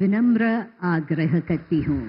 विनम्र आग्रह करती हूं।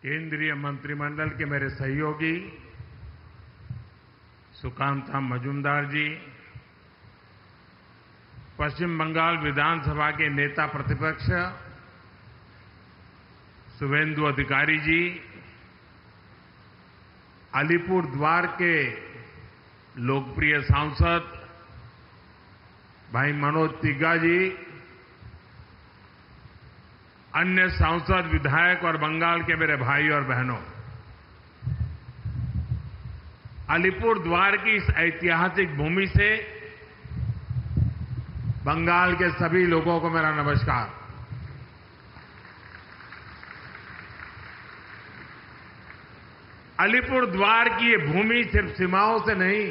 केंद्रीय मंत्रिमंडल के मेरे सहयोगी सुकांता मजूमदार जी, पश्चिम बंगाल विधानसभा के नेता प्रतिपक्ष शुभेंदु अधिकारी जी, अलीपुर द्वार के लोकप्रिय सांसद भाई मनोज तिग्गा जी, अन्य सांसद, विधायक और बंगाल के मेरे भाई और बहनों, अलीपुर द्वार की इस ऐतिहासिक भूमि से बंगाल के सभी लोगों को मेरा नमस्कार। अलीपुर द्वार की ये भूमि सिर्फ सीमाओं से नहीं,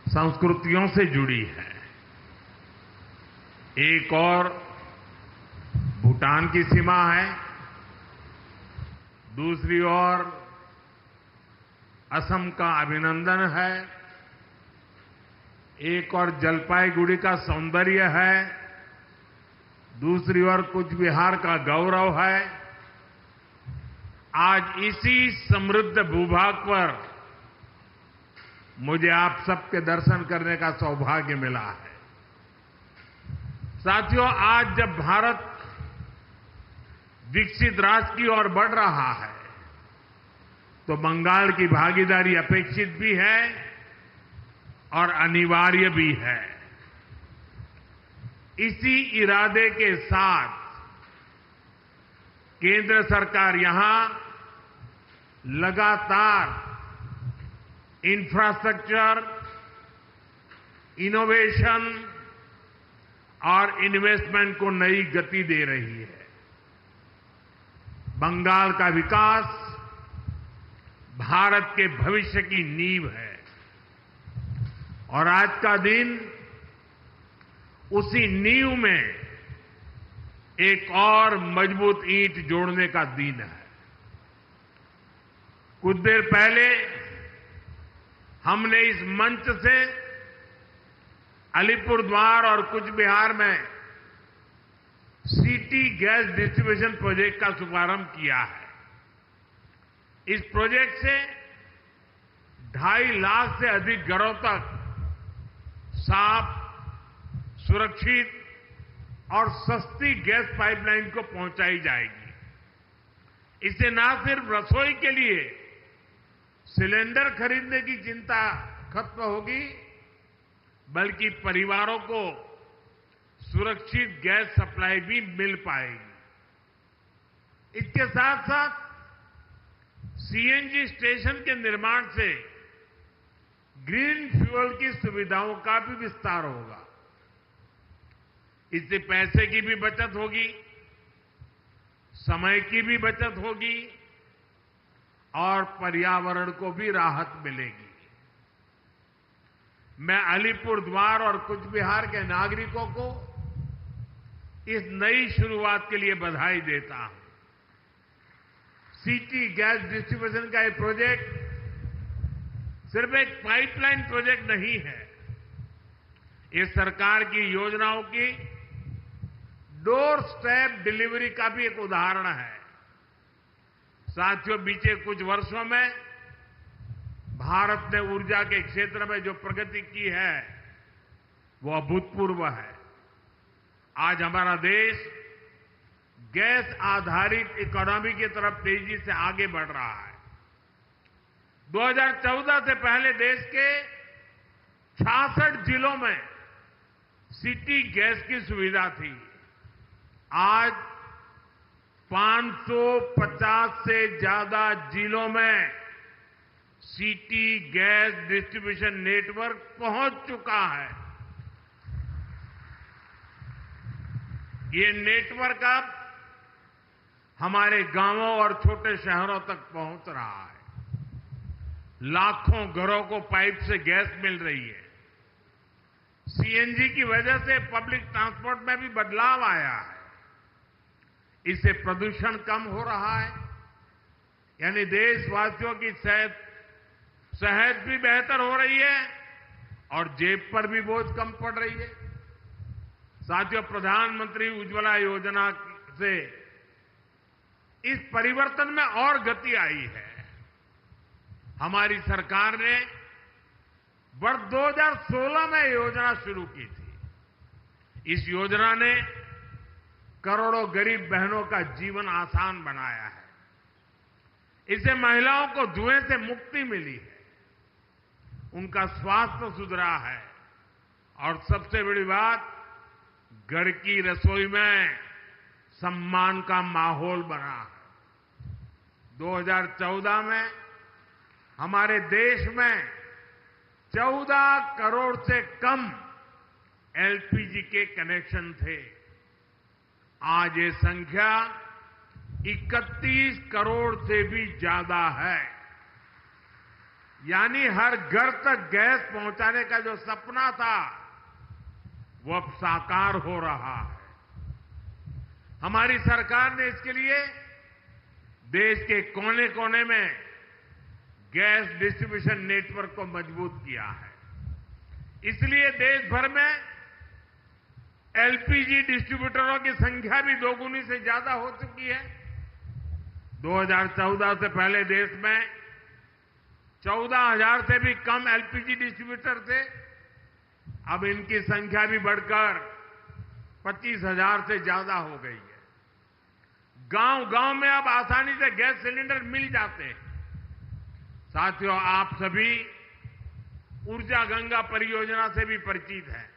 संस्कृतियों से जुड़ी है। एक और भूटान की सीमा है, दूसरी ओर असम का अभिनंदन है, एक और जलपाईगुड़ी का सौंदर्य है, दूसरी ओर कूच बिहार का गौरव है। आज इसी समृद्ध भूभाग पर मुझे आप सबके दर्शन करने का सौभाग्य मिला है। साथियों, आज जब भारत विकसित राष्ट्र की ओर बढ़ रहा है तो बंगाल की भागीदारी अपेक्षित भी है और अनिवार्य भी है। इसी इरादे के साथ केंद्र सरकार यहां लगातार इंफ्रास्ट्रक्चर, इनोवेशन और इन्वेस्टमेंट को नई गति दे रही है। बंगाल का विकास भारत के भविष्य की नींव है और आज का दिन उसी नींव में एक और मजबूत ईंट जोड़ने का दिन है। कुछ देर पहले हमने इस मंच से अलीपुर द्वार और कूच बिहार में सिटी गैस डिस्ट्रीब्यूशन प्रोजेक्ट का शुभारंभ किया है। इस प्रोजेक्ट से 2.5 लाख से अधिक घरों तक साफ, सुरक्षित और सस्ती गैस पाइपलाइन को पहुंचाई जाएगी। इससे न सिर्फ रसोई के लिए सिलेंडर खरीदने की चिंता खत्म होगी, बल्कि परिवारों को सुरक्षित गैस सप्लाई भी मिल पाएगी। इसके साथ साथ सीएनजी स्टेशन के निर्माण से ग्रीन फ्यूल की सुविधाओं का भी विस्तार होगा। इससे पैसे की भी बचत होगी, समय की भी बचत होगी और पर्यावरण को भी राहत मिलेगी। मैं अलीपुर द्वार और कूच बिहार के नागरिकों को इस नई शुरुआत के लिए बधाई देता हूं। सिटी गैस डिस्ट्रीब्यूशन का ये प्रोजेक्ट सिर्फ एक पाइपलाइन प्रोजेक्ट नहीं है, ये सरकार की योजनाओं की डोर स्टेप डिलीवरी का भी एक उदाहरण है। साथियों, बीते कुछ वर्षों में भारत ने ऊर्जा के क्षेत्र में जो प्रगति की है वो अभूतपूर्व है। आज हमारा देश गैस आधारित इकोनॉमी की तरफ तेजी से आगे बढ़ रहा है। 2014 से पहले देश के 66 जिलों में सिटी गैस की सुविधा थी। आज 550 से ज्यादा जिलों में सिटी गैस डिस्ट्रीब्यूशन नेटवर्क पहुंच चुका है। ये नेटवर्क अब हमारे गांवों और छोटे शहरों तक पहुंच रहा है। लाखों घरों को पाइप से गैस मिल रही है। सीएनजी की वजह से पब्लिक ट्रांसपोर्ट में भी बदलाव आया है। इससे प्रदूषण कम हो रहा है, यानी देशवासियों की सेहत भी बेहतर हो रही है और जेब पर भी बोझ कम पड़ रही है। साथियों, प्रधानमंत्री उज्ज्वला योजना से इस परिवर्तन में और गति आई है। हमारी सरकार ने वर्ष 2016 में योजना शुरू की थी। इस योजना ने करोड़ों गरीब बहनों का जीवन आसान बनाया है। इससे महिलाओं को धुएं से मुक्ति मिली है, उनका स्वास्थ्य सुधरा है और सबसे बड़ी बात, घर की रसोई में सम्मान का माहौल बना है। 2014 में हमारे देश में 14 करोड़ से कम एलपीजी के कनेक्शन थे। आज ये संख्या 31 करोड़ से भी ज्यादा है। यानी हर घर तक गैस पहुंचाने का जो सपना था वो अब साकार हो रहा है। हमारी सरकार ने इसके लिए देश के कोने कोने में गैस डिस्ट्रीब्यूशन नेटवर्क को मजबूत किया है। इसलिए देश भर में एलपीजी डिस्ट्रीब्यूटरों की संख्या भी दोगुनी से ज्यादा हो चुकी है। 2014 से पहले देश में 14,000 से भी कम एलपीजी डिस्ट्रीब्यूटर थे। अब इनकी संख्या भी बढ़कर 25,000 से ज्यादा हो गई है। गांव-गांव में अब आसानी से गैस सिलेंडर मिल जाते हैं। साथियों, आप सभी ऊर्जा गंगा परियोजना से भी परिचित हैं।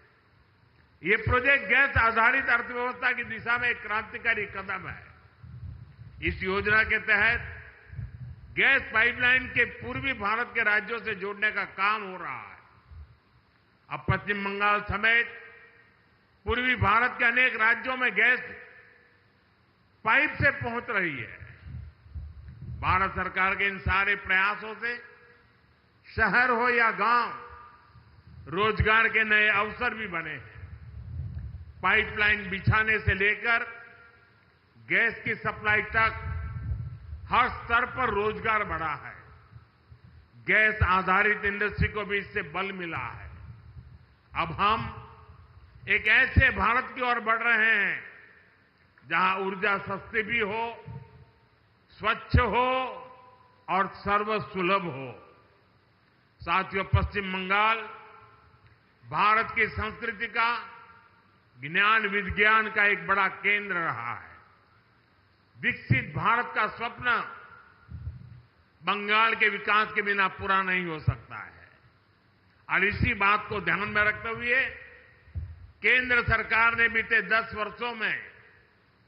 ये प्रोजेक्ट गैस आधारित अर्थव्यवस्था की दिशा में एक क्रांतिकारी कदम है। इस योजना के तहत गैस पाइपलाइन के पूर्वी भारत के राज्यों से जोड़ने का काम हो रहा है। अब पश्चिम बंगाल समेत पूर्वी भारत के अनेक राज्यों में गैस पाइप से पहुंच रही है। भारत सरकार के इन सारे प्रयासों से शहर हो या गांव, रोजगार के नए अवसर भी बने हैं। पाइपलाइन बिछाने से लेकर गैस की सप्लाई तक हर स्तर पर रोजगार बढ़ा है। गैस आधारित इंडस्ट्री को भी इससे बल मिला है। अब हम एक ऐसे भारत की ओर बढ़ रहे हैं जहां ऊर्जा सस्ती भी हो, स्वच्छ हो और सर्वसुलभ हो। साथियों, पश्चिम बंगाल भारत की संस्कृति का, ज्ञान विज्ञान का एक बड़ा केंद्र रहा है। विकसित भारत का स्वप्न बंगाल के विकास के बिना पूरा नहीं हो सकता है। और इसी बात को ध्यान में रखते हुए केंद्र सरकार ने बीते 10 वर्षों में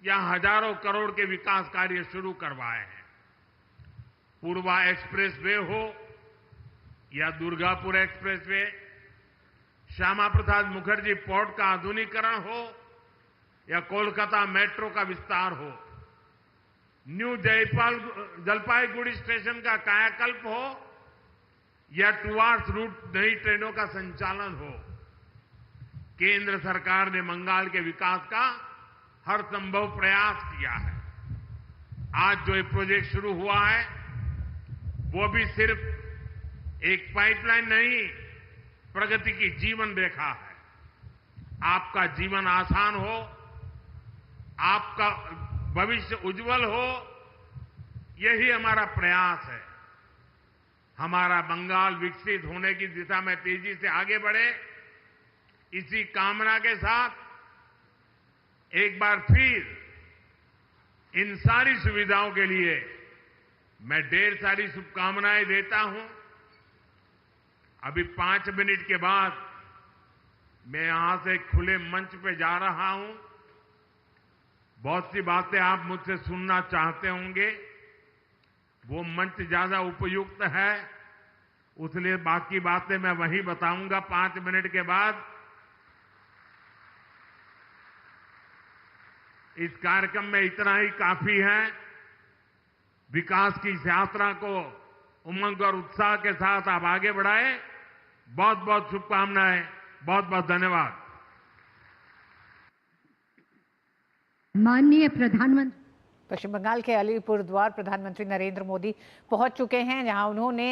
यहां हजारों करोड़ के विकास कार्य शुरू करवाए हैं। पूर्वा एक्सप्रेस वे हो या Durgapur express way, Shyama Prasad Mukherjee port का आधुनिकीकरण हो या कोलकाता मेट्रो का विस्तार हो, न्यू जलपाईगुड़ी स्टेशन का कायाकल्प हो या टुवार्ड्स रूट नई ट्रेनों का संचालन हो, केंद्र सरकार ने बंगाल के विकास का हर संभव प्रयास किया है। आज जो ये प्रोजेक्ट शुरू हुआ है वो भी सिर्फ एक पाइपलाइन नहीं, प्रगति की जीवन रेखा है। आपका जीवन आसान हो, आपका भविष्य उज्जवल हो, यही हमारा प्रयास है। हमारा बंगाल विकसित होने की दिशा में तेजी से आगे बढ़े, इसी कामना के साथ एक बार फिर इन सारी सुविधाओं के लिए मैं ढेर सारी शुभकामनाएं देता हूं। अभी 5 मिनट के बाद मैं यहां से खुले मंच पे जा रहा हूं। बहुत सी बातें आप मुझसे सुनना चाहते होंगे, वो मंच ज्यादा उपयुक्त है, इसलिए बाकी बातें मैं वहीं बताऊंगा 5 मिनट के बाद। इस कार्यक्रम में इतना ही काफी है। विकास की इस यात्रा को उमंग और उत्साह के साथ आप आगे बढ़ाएं। बहुत बहुत शुभकामनाएं, बहुत बहुत धन्यवाद। माननीय प्रधानमंत्री। पश्चिम बंगाल के अलीपुरद्वार प्रधानमंत्री नरेंद्र मोदी पहुंच चुके हैं, जहां उन्होंने